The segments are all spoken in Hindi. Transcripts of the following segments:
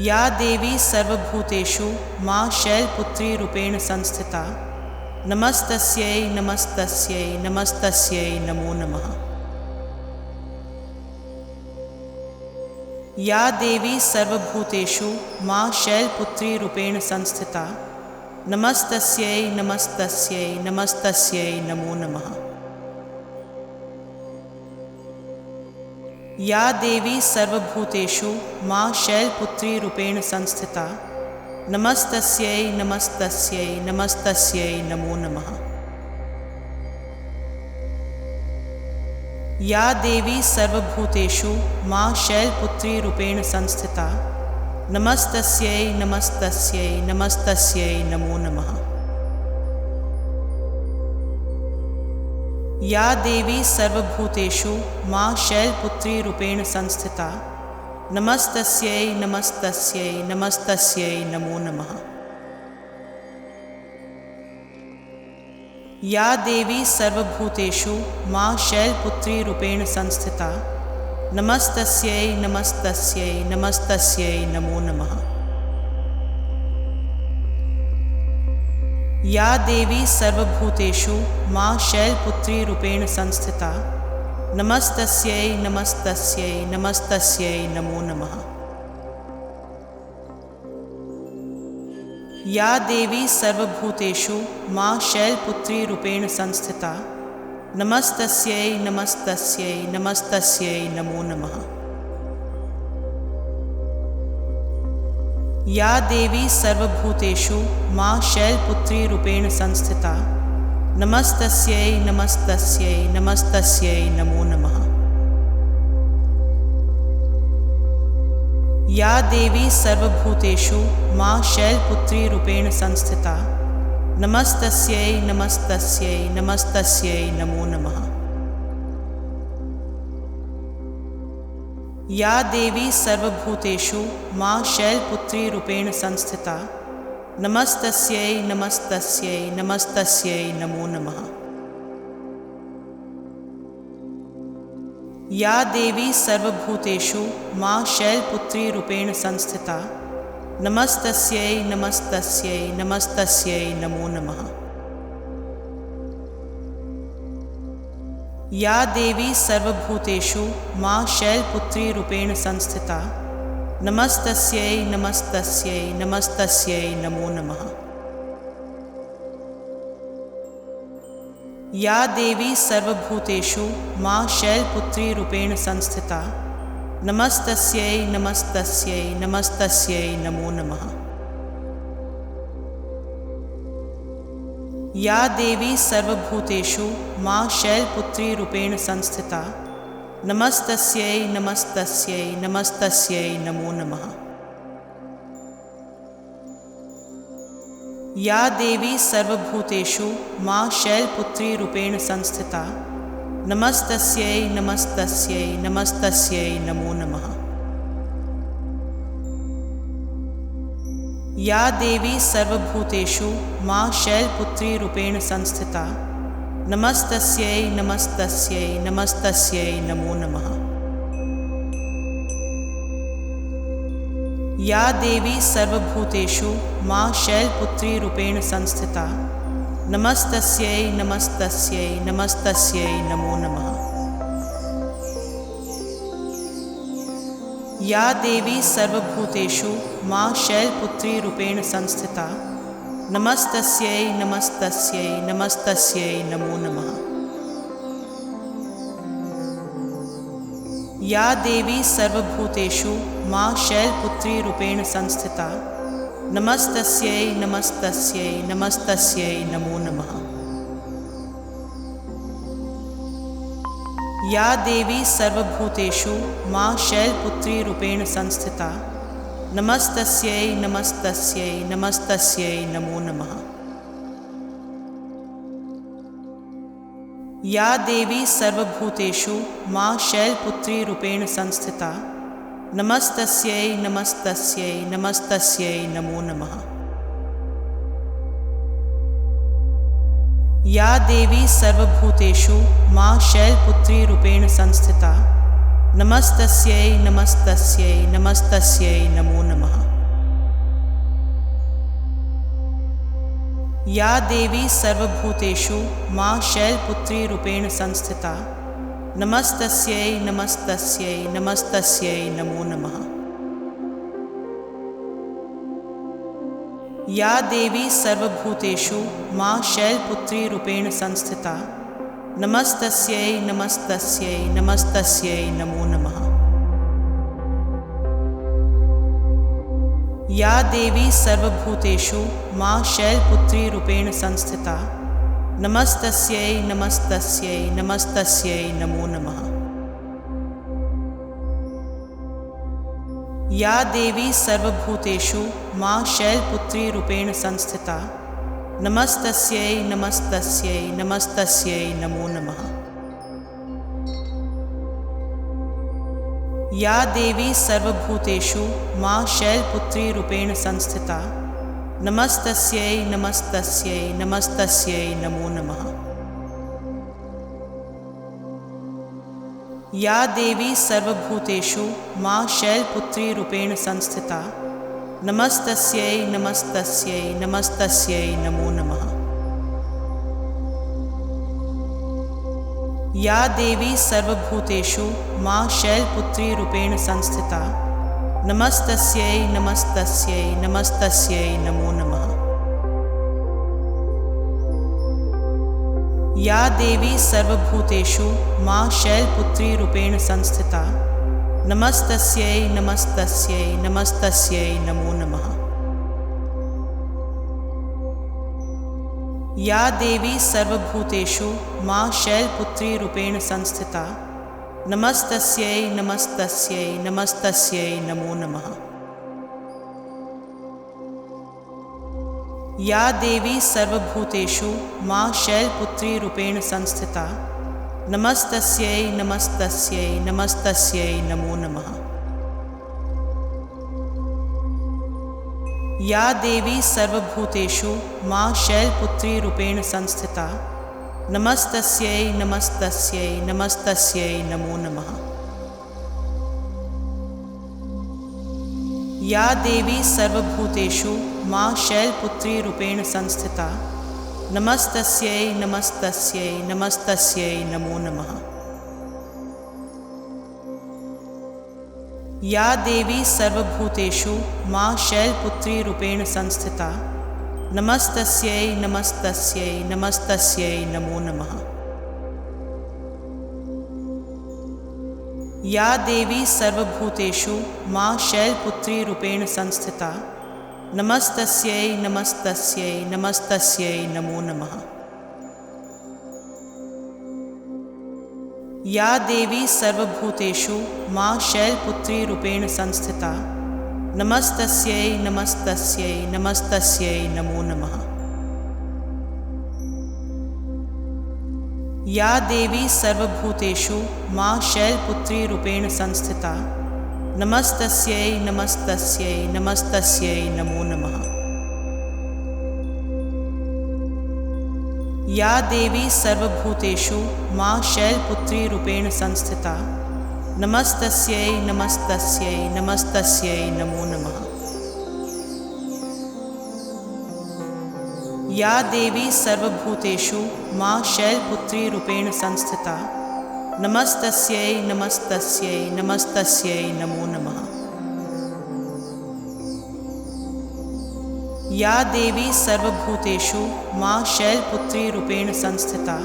या देवी सर्वभूतेषु मां शैलपुत्री रूपेण संस्थिता नमस्तस्यै नमस्तस्यै नमस्तस्यै नमो नमः। या देवी सर्वभूतेषु मां शैलपुत्री रूपेण संस्थिता नमस्तस्यै नमस्तस्यै नमस्तस्यै नमो नमः। या देवी सर्वभूतेषु मां शैलपुत्री रूपेण संस्थिता नमस्तस्यै नमस्तस्यै नमस्तस्यै नमो नमः। या देवी सर्वभूतेषु मां शैलपुत्री रूपेण संस्थिता नमस्तस्यै नमस्तस्यै नमस्तस्यै नमो नमः। या देवी सर्वभूतेषु मां शैलपुत्री रूपेण संस्थिता नमस्तस्यै नमस्तस्यै नमस्तस्यै नमो नमः। या देवी सर्वभूतेषु मां शैलपुत्री रूपेण संस्थिता नमस्तस्यै नमस्तस्यै नमस्तस्यै नमो नमः। या देवी सर्वभूतेषु मां शैलपुत्री रूपेण संस्थिता नमस्तस्यै नमस्तस्यै नमस्तस्यै नमो नमः। या देवी सर्वभूतेषु मां शैलपुत्री रूपेण संस्थिता नमस्तस्यै नमस्तस्यै नमस्तस्यै नमो नमः। या देवी सर्वभूतेषु मां शैलपुत्री रूपेण संस्थिता नमस्तस्यै नमस्तस्यै नमस्तस्यै नमो नमः। या देवी सर्वभूतेषु मां शैलपुत्री रूपेण संस्थिता नमस्तस्यै नमस्तस्यै नमस्तस्यै नमो नमः। या देवी सर्वभूतेषु मां शैलपुत्री रूपेण संस्थिता नमस्तस्यै नमस्तस्यै नमस्तस्यै नमो नमः। या देवी सर्वभूतेषु मां शैलपुत्री रूपेण संस्थिता नमस्तस्यै नमस्तस्यै नमस्तस्यै नमो नमः। या देवी सर्वभूतेषु मां शैलपुत्री रूपेण संस्थिता नमस्तस्यै नमस्तस्यै नमस्तस्यै नमो नमः। या देवी सर्वभूतेषु मां शैलपुत्री रूपेण संस्थिता नमस्तस्यै नमस्तस्यै नमस्तस्यै नमो नमः। या देवी सर्वभूतेषु मां शैलपुत्री रूपेण संस्थिता नमस्तस्यै नमस्तस्यै नमस्तस्यै नमो नमः। या देवी सर्वभूतेषु मां शैलपुत्री रूपेण संस्थिता नमस्तस्यै नमस्तस्यै नमस्तस्यै नमो नमः। या देवी सर्वभूतेषु मां शैलपुत्री रूपेण संस्थिता नमस्तस्यै नमस्तस्यै नमस्तस्यै नमो नमः। या देवी सर्वभूतेषु मां शैलपुत्री रूपेण संस्थिता नमस्तस्यै नमस्तस्यै नमस्तस्यै नमो नमः। या देवी सर्वभूतेषु मां शैलपुत्री रूपेण संस्थिता नमस्तस्यै नमस्तस्यै नमस्तस्यै नमो नमः। या देवी सर्वभूतेषु मां शैलपुत्री रूपेण संस्थिता नमस्तस्यै नमस्तस्यै नमस्तस्यै नमो नमः। या देवी सर्वभूतेषु मां शैलपुत्री रूपेण संस्थिता नमस्तस्यै नमस्तस्यै नमस्तस्यै नमो नमः। या देवी सर्वभूतेषु मां शैलपुत्री रूपेण संस्थिता नमस्तस्यै नमस्तस्यै नमस्तस्यै नमो नमः। या देवी सर्वभूतेषु मां शैलपुत्री रूपेण संस्थिता नमस्तस्यै नमस्तस्यै नमस्तस्यै नमो नमः। या देवी सर्वभूतेषु मां शैलपुत्री रूपेण संस्थिता नमस्तस्यै नमस्तस्यै नमस्तस्यै नमो नमः। या देवी सर्वभूतेषु मां शैलपुत्री रूपेण संस्थिता नमस्तस्यै नमस्तस्यै नमस्तस्यै नमो नमः। या देवी सर्वभूतेषु मां शैलपुत्री रूपेण संस्थिता नमस्तस्यै नमस्तस्यै नमस्तस्यै नमो नमः। या देवी सर्वभूतेषु मां शैलपुत्री रूपेण संस्थिता नमस्तस्यै नमस्तस्यै नमस्तस्यै नमो नमः। या देवी सर्वभूतेषु मां शैलपुत्री रूपेण संस्थिता नमस्तस्यै नमस्तस्यै नमस्तस्यै नमो नमः। या देवी सर्वभूतेषु मां शैलपुत्री रूपेण संस्थिता नमस्तस्यै नमस्तस्यै नमस्तस्यै नमो नमः। या देवी सर्वभूतेषु मां शैलपुत्री रूपेण संस्थिता नमस्तस्यै नमस्तस्यै नमस्तस्यै नमो नमः। या देवी सर्वभूतेषु मां शैलपुत्री रूपेण संस्थिता नमस्तस्यै नमस्तस्यै नमस्तस्यै नमो नमः। या देवी सर्वभूतेषु मां शैलपुत्री रूपेण संस्थिता नमस्तस्यै नमस्तस्यै नमस्तस्यै नमो नमः। या देवी सर्वभूतेषु मां शैलपुत्री रूपेण संस्थिता नमस्तस्यै नमस्तस्यै नमस्तस्यै नमो नमः। या देवी सर्वभूतेषु मां शैलपुत्री रूपेण संस्थिता नमस्तस्यै नमस्तस्यै नमस्तस्यै नमो नमः। या देवी सर्वभूतेषु मां शैलपुत्री रूपेण संस्थिता नमस्तस्यै नमस्तस्यै नमस्तस्यै नमो नमः। या देवी सर्वभूतेषु मां शैलपुत्री रूपेण संस्थिता नमस्तस्यै नमस्तस्यै नमस्तस्यै नमो नमः। या देवी सर्वभूतेषु मां शैलपुत्री रूपेण संस्थिता नमस्तस्यै नमस्तस्यै नमस्तस्यै नमो नमः। या देवी सर्वभूतेषु मां शैलपुत्री रूपेण संस्थिता नमस्तस्यै नमस्तस्यै नमस्तस्यै नमो नमः। या देवी सर्वभूतेषु मां शैलपुत्री रूपेण संस्थिता नमस्तस्यै नमस्तस्यै नमस्तस्यै नमो नमः। या देवी सर्वभूतेषु मां शैलपुत्री रूपेण संस्थिता नमस्तस्यै नमस्तस्यै नमस्तस्यै नमो नमः। या देवी सर्वभूतेषु मां शैलपुत्री रूपेण संस्थिता नमस्तस्यै नमस्तस्यै नमस्तस्यै नमो नमः। या देवी सर्वभूतेषु मां शैलपुत्री रूपेण संस्थिता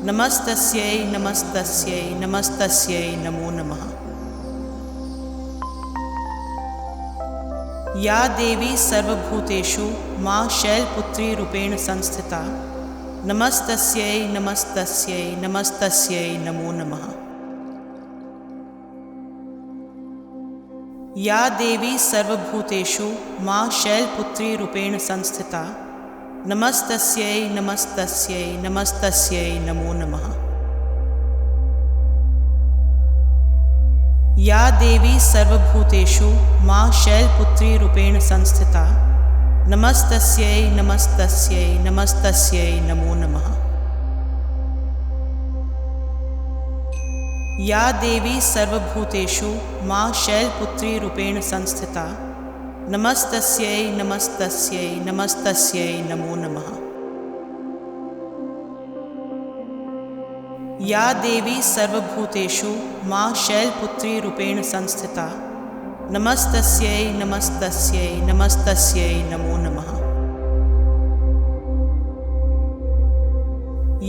नमस्तस्यै नमस्तस्यै नमस्तस्यै नमो नमः। या देवी सर्वभूतेषु मां शैलपुत्री रूपेण संस्थिता नमस्तस्यै नमस्तस्यै नमस्तस्यै नमो नमः। या देवी सर्वभूतेषु मां शैलपुत्री रूपेण संस्थिता नमस्तस्यै नमस्तस्यै नमस्तस्यै नमो नमः। या देवी सर्वभूतेषु मां शैलपुत्री रूपेण संस्थिता नमस्तस्यै नमस्तस्यै नमस्तस्यै नमो नमः। या देवी सर्वभूतेषु मां शैलपुत्रीरूपेण संस्थिता नमस्तस्यै नमस्तस्यै नमस्तस्यै नमो नमः। या देवी सर्वभूतेषु मां शैलपुत्रीरूपेण संस्थिता नमस्तस्यै नमस्तस्यै नमस्तस्यै नमो नमः।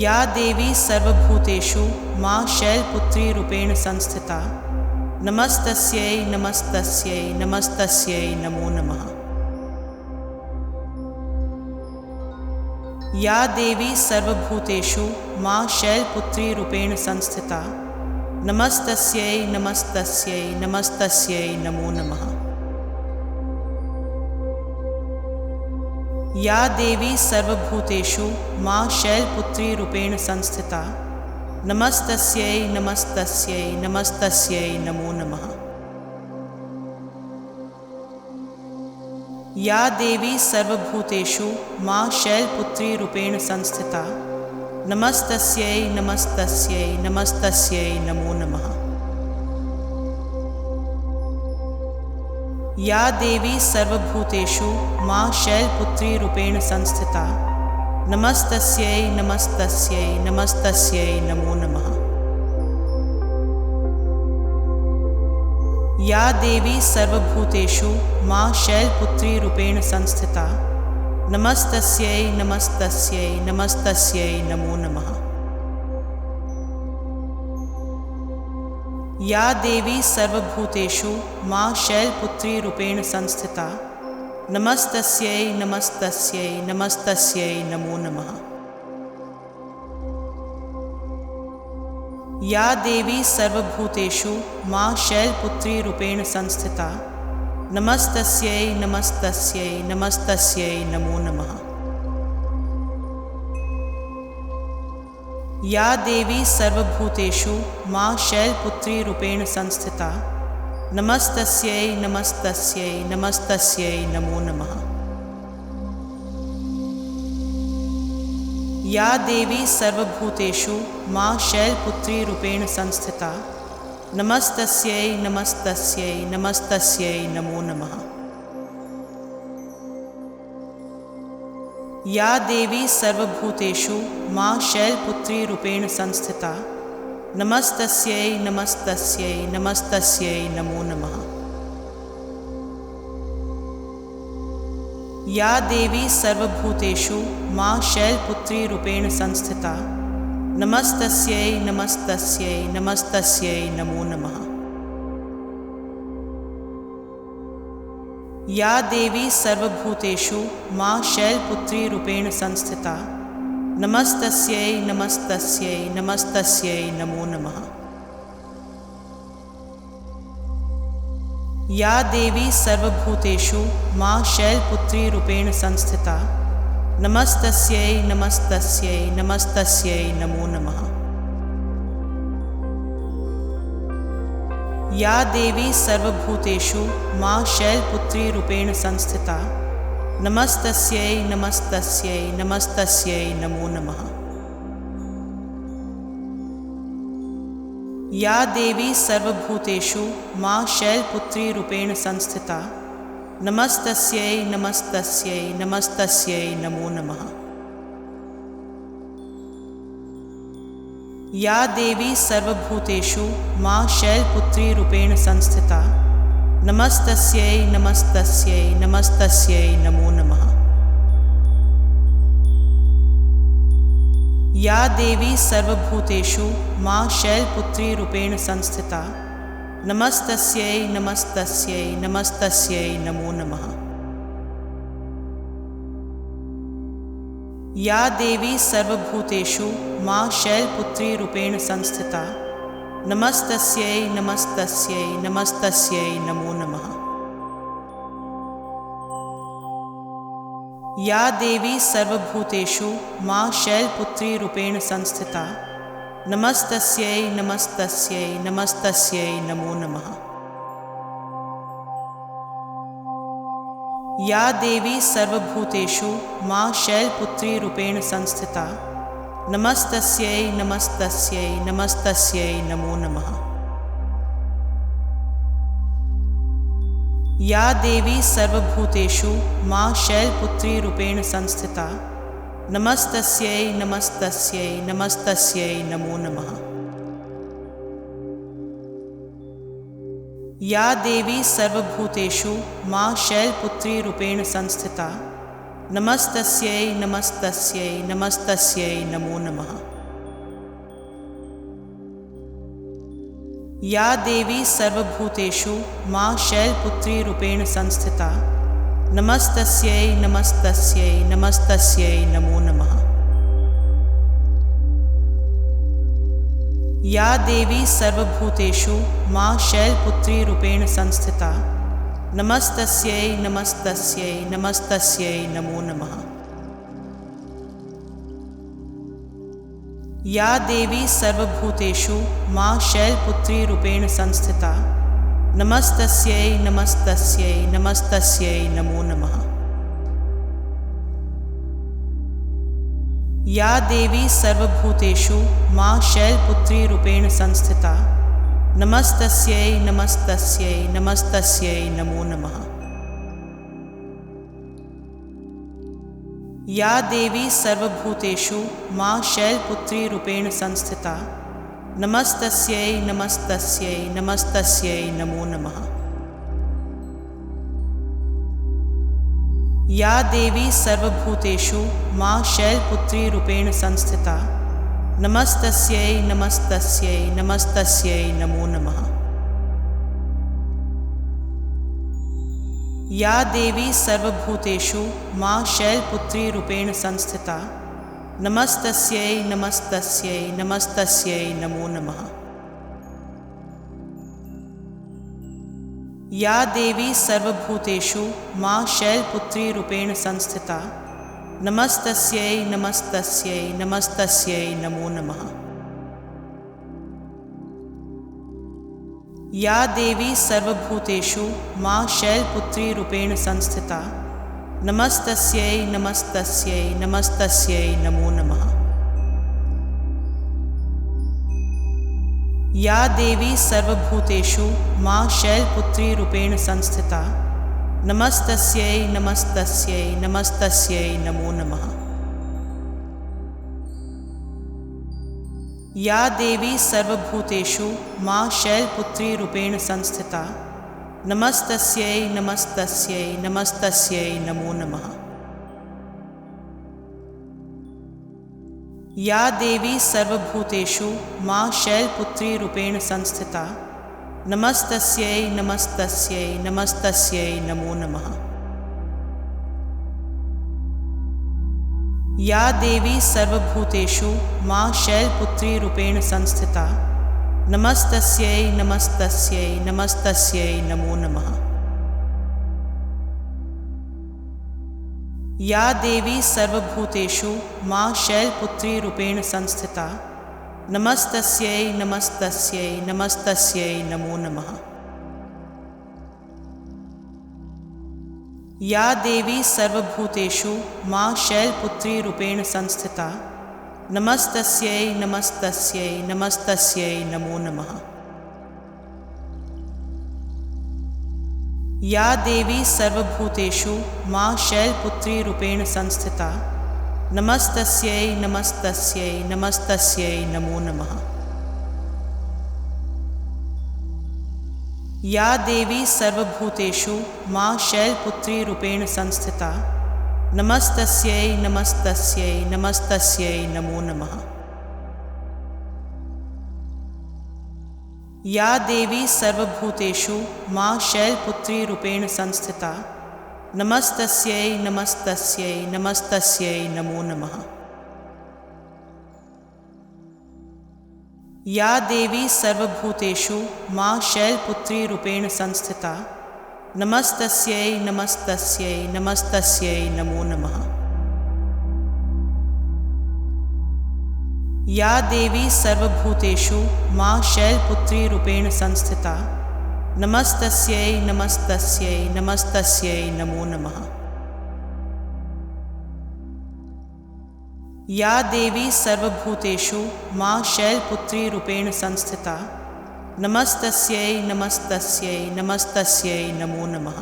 या देवी सर्वभूतेषु मां शैलपुत्रीरूपेण संस्थिता नमस्तस्यै नमस्तस्यै नमस्तस्यै नमो नमः। या देवी सर्वभूतेषु मां शैलपुत्रीरूपेण संस्थिता नमस्तस्यै नमस्तस्यै नमस्तस्यै नमो नमः। या देवी सर्वभूतेषु मां शैलपुत्रीरूपेण संस्थिता नमस्तस्यै नमस्तस्यै नमस्तस्यै नमो नमः। या देवी सर्वभूतेषु मां शैलपुत्रीरूपेण संस्थिता नमस्तस्यै नमस्तस्यै नमस्तस्यै नमो नमः। या देवी सर्वभूतेषु मां शैलपुत्रीरूपेण संस्थिता नमस्तस्यै नमस्तस्यै नमस्तस्यै नमो नमः। या देवी सर्वभूतेषु मां शैलपुत्रीरूपेण संस्थिता नमस्तस्यै नमस्तस्यै नमस्तस्यै नमो नमः। या देवी सर्वभूतेषु मां शैलपुत्रीरूपेण संस्थिता नमस्तस्यै नमस्तस्यै नमस्तस्यै नमो नमः। या देवी सर्वभूतेषु मां शैलपुत्रीरूपेण संस्थिता नमस्तस्यै नमस्तस्यै नमस्तस्यै नमो नमः। या देवी सर्वभूतेषु मां शैलपुत्रीरूपेण संस्थिता नमस्तस्यै नमस्तस्यै नमस्तस्यै नमो नमः। या देवी सर्वभूतेषु मां शैलपुत्रीरूपेण संस्थिता नमस्तस्यै नमस्तस्यै नमस्तस्यै नमो नमः। या देवी सर्वभूतेषु मां शैलपुत्रीरूपेण संस्थिता नमस्तस्यै नमस्तस्यै नमस्तस्यै नमो नमः। या देवी सर्वभूतेषु मां शैलपुत्रीरूपेण संस्थिता नमस्तस्यै नमस्तस्यै नमस्तस्यै नमो नमः। या देवी सर्वभूतेषु मां शैलपुत्रीरूपेण संस्थिता नमस्तस्यै नमस्तस्यै नमस्तस्यै नमो नमः। या देवी सर्वभूतेषु मां शैलपुत्रीरूपेण संस्थिता नमस्तस्यै नमस्तस्यै नमस्तस्यै नमो नमः। या देवी सर्वभूतेषु मां शैलपुत्रीरूपेण संस्थिता नमस्तस्यै नमस्तस्यै नमस्तस्यै नमो नमः। या देवी सर्वभूतेषु मां शैलपुत्रीरूपेण संस्थिता नमस्तस्यै नमस्तस्यै नमस्तस्यै नमो नमः। या देवी सर्वभूतेषु मां शैलपुत्रीरूपेण संस्थिता नमस्तस्यै नमस्तस्यै नमस्तस्यै नमो नमः। या देवी सर्वभूतेषु मां शैलपुत्रीरूपेण संस्थिता नमस्तस्यै नमस्तस्यै नमस्तस्यै नमो नमः। या देवी सर्वभूतेषु मां शैलपुत्रीरूपेण संस्थिता नमस्तस्यै नमस्तस्यै नमस्तस्यै नमो नमः। या देवी सर्वभूतेषु मां शैलपुत्रीरूपेण संस्थिता नमस्तस्यै नमस्तस्यै नमस्तस्यै नमो नमः। या देवी सर्वभूतेषु मां शैलपुत्रीरूपेण संस्थिता नमस्तस्यै नमस्तस्यै नमस्तस्यै नमो नमः। या देवी सर्वभूतेषु मां शैलपुत्री रूपेण संस्थिता नमस्तस्यै नमस्तस्यै नमस्तस्यै नमो नमः। या देवी सर्वभूतेषु मां शैलपुत्री रूपेण संस्थिता नमस्तस्यै नमस्तस्यै नमस्तस्यै नमो नमः। या देवी सर्वभूतेषु मां शैलपुत्री रूपेण संस्थिता नमस्तस्यै नमस्तस्यै नमस्तस्यै नमो नमः। या देवी सर्वभूतेषु मां शैलपुत्री रूपेण संस्थिता नमस्तस्यै नमस्तस्यै नमस्तस्यै नमो नमः। या देवी सर्वभूतेषु मां शैलपुत्री रूपेण संस्थिता नमस्तस्यै नमस्तस्यै नमस्तस्यै नमो नमः। या देवी सर्वभूतेषु मां शैलपुत्री रूपेण संस्थिता नमस्तस्यै नमस्तस्यै नमस्तस्यै नमो नमः। या देवी सर्वभूतेषु मां शैलपुत्री रूपेण संस्थिता नमस्तस्यै नमस्तस्यै नमस्तस्यै नमो नमः। या देवी सर्वभूतेषु मां शैलपुत्री रूपेण संस्थिता नमस्तस्यै नमस्तस्यै नमस्तस्यै नमो नमः। या देवी सर्वभूतेषु मां शैलपुत्री रूपेण संस्थिता नमस्तस्यै नमस्तस्यै नमस्तस्यै नमो नमः। या देवी सर्वभूतेषु मां शैलपुत्री रूपेण संस्थिता नमस्तस्यै नमस्तस्यै नमस्तस्यै नमो नमः। या देवी सर्वभूतेषु मां शैलपुत्री रूपेण संस्थिता नमस्तस्यै नमस्तस्यै नमस्तस्यै नमो नमः। या देवी सर्वभूतेषु मां शैलपुत्री रूपेण संस्थिता नमस्तस्यै नमस्तस्यै नमस्तस्यै नमो नमः। या देवी सर्वभूतेषु मां शैलपुत्री रूपेण संस्थिता नमस्तस्यै नमस्तस्यै नमस्तस्यै नमो नमः। या देवी सर्वभूतेषु मां शैलपुत्री रूपेण संस्थिता नमस्तस्यै नमस्तस्यै नमस्तस्यै नमो नमः। या देवी सर्वभूतेषु मां शैलपुत्री रूपेण संस्थिता नमस्तस्यै नमस्तस्यै नमस्तस्यै नमो नमः। या देवी सर्वभूतेषु मां शैलपुत्री रूपेण संस्थिता नमस्तस्यै नमस्तस्यै नमस्तस्यै नमो नमः। या देवी सर्वभूतेषु मां शैलपुत्री रूपेण संस्थिता नमस्तस्यै नमस्तस्यै नमस्तस्यै नमो नमः। या देवी सर्वभूतेषु मां शैलपुत्री रूपेण संस्थिता नमस्तस्यै नमस्तस्यै नमस्तस्यै नमो नमः। या देवी सर्वभूतेषु मां शैलपुत्री रूपेण संस्थिता नमस्तस्यै नमस्तस्यै नमस्तस्यै नमो नमः। या देवी सर्वभूतेषु मां शैलपुत्री रूपेण संस्थिता नमस्तस्यै नमस्तस्यै नमस्तस्यै नमो नमः। या देवी सर्वभूतेषु मां शैलपुत्री रूपेण संस्थिता नमस्तस्यै नमस्तस्यै नमस्तस्यै नमो नमः। या देवी सर्वभूतेषु मां शैलपुत्री रूपेण संस्थिता नमस्तस्यै नमस्तस्यै नमस्तस्यै नमो नमः। या देवी सर्वभूतेषु मां शैलपुत्रीरूपेण संस्थिता नमस्तस्यै नमस्तस्यै नमस्तस्यै नमो नमः।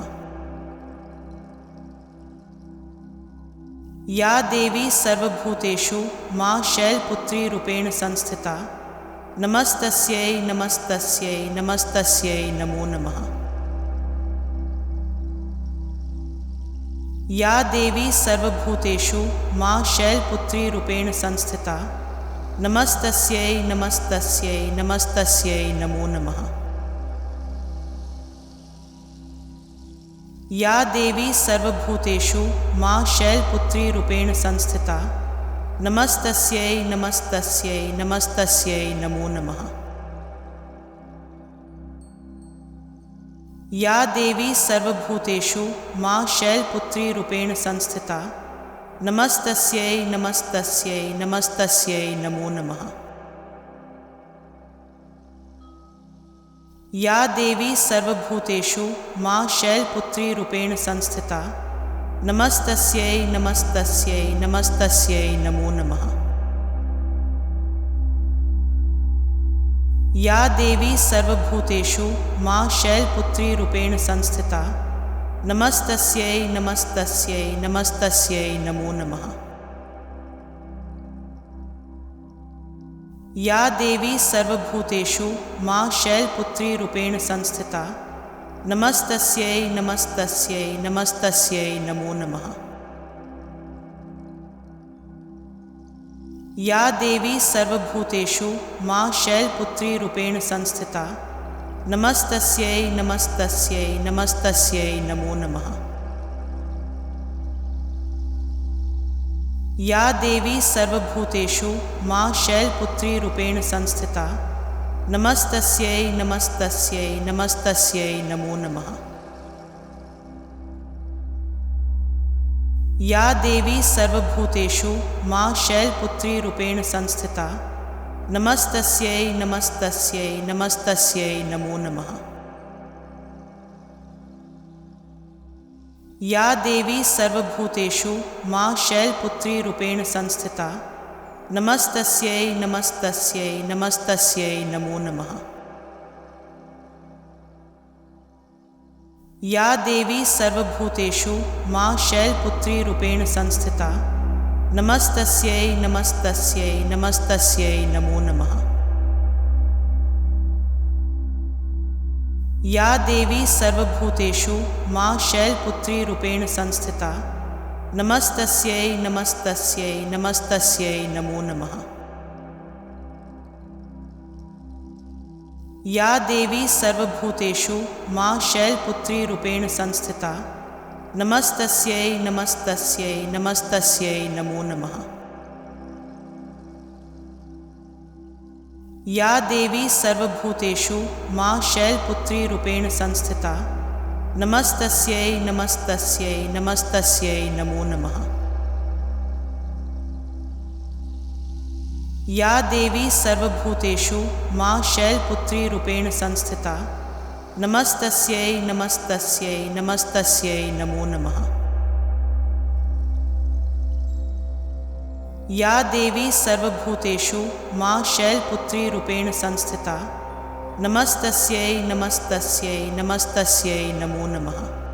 या देवी सर्वभूतेषु मां शैलपुत्रीरूपेण संस्थिता नमस्तस्यै नमस्तस्यै नमस्तस्यै नमो नमः। या देवी सर्वभूतेषु मां शैलपुत्रीरूपेण संस्थिता नमस्तस्यै नमस्तस्यै नमस्तस्यै नमो नमः। या देवी सर्वभूतेषु मां शैलपुत्रीरूपेण संस्थिता नमस्तस्यै नमस्तस्यै नमस्तस्यै नमो नमः। या देवी सर्वभूतेषु मां शैलपुत्रीरूपेण संस्थिता नमस्तस्यै नमस्तस्यै नमस्तस्यै नमो नमः। या देवी सर्वभूतेषु मां शैलपुत्रीरूपेण संस्थिता नमस्तस्यै नमस्तस्यै नमस्तस्यै नमो नमः। या देवी सर्वभूतेषु मां शैलपुत्रीरूपेण संस्थिता नमस्तस्यै नमस्तस्यै नमस्तस्यै नमो नमः। या देवी सर्वभूतेषु मां शैलपुत्रीरूपेण संस्थिता नमस्तस्यै नमस्तस्यै नमस्तस्यै नमो नमः। या देवी सर्वभूतेषु मां शैलपुत्रीरूपेण संस्थिता नमस्तस्यै नमस्तस्यै नमस्तस्यै नमो नमः। या देवी सर्वभूतेषु मां शैलपुत्रीरूपेण संस्थिता नमस्तस्यै नमस्तस्यै नमस्तस्यै नमो नमः। या देवी सर्वभूतेषु मां शैलपुत्रीरूपेण संस्थिता नमस्तस्यै नमस्तस्यै नमस्तस्यै नमो नमः। या देवी सर्वभूतेषु मां शैलपुत्रीरूपेण संस्थिता नमस्तस्यै नमस्तस्यै नमस्तस्यै नमो नमः। या देवी सर्वभूतेषु मां शैलपुत्रीरूपेण संस्थिता नमस्तस्यै नमस्तस्यै नमस्तस्यै नमो नमः। या देवी सर्वभूतेषु मां शैलपुत्रीरूपेण संस्थिता नमस्तस्यै नमस्तस्यै नमस्तस्यै नमो नमः। या देवी सर्वभूतेषु मां शैलपुत्रीरूपेण संस्थिता नमस्तस्यै नमस्तस्यै नमस्तस्यै नमो नमः। या देवी सर्वभूतेषु मां शैलपुत्रीरूपेण संस्थिता नमस्तस्यै नमस्तस्यै नमस्तस्यै नमो नमः। या देवी सर्वभूतेषु मां शैलपुत्रीरूपेण संस्थिता नमस्तस्यै नमस्तस्यै नमस्तस्यै नमो नमः। या देवी सर्वभूतेषु मां शैलपुत्रीरूपेण संस्थिता नमस्तस्यै नमस्तस्यै नमस्तस्यै नमो नमः।